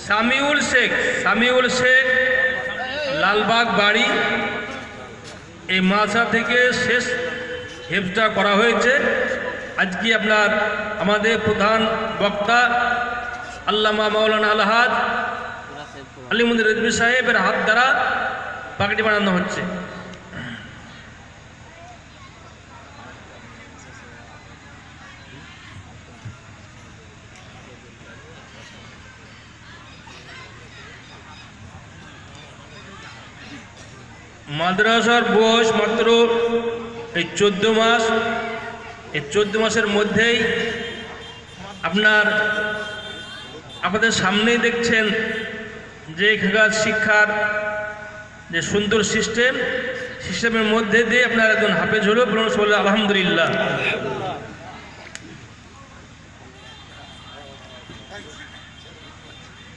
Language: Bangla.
সামিউল শেখ লালবাগ বাড়ি। এই মাদ্রাসা থেকে শেষ হেফজটা করা হয়েছে। আজকে আপনার আমাদের প্রধান বক্তা আল্লামা মাওলানা আলহাজ আলিমুদ্দিন রিজভী সাহেবের হাত দ্বারা পাগড়ি বানানো হচ্ছে। মাদ্রাসার বয়স মাত্র এই 14 মাস। এই 14 মাসের মধ্যেই আপনাদের সামনেই দেখছেন যে এখানকার শিক্ষার যে সুন্দর সিস্টেমের মধ্যে দিয়ে আপনার একজন হাফেজ হলো। বলুন আলহামদুলিল্লাহ।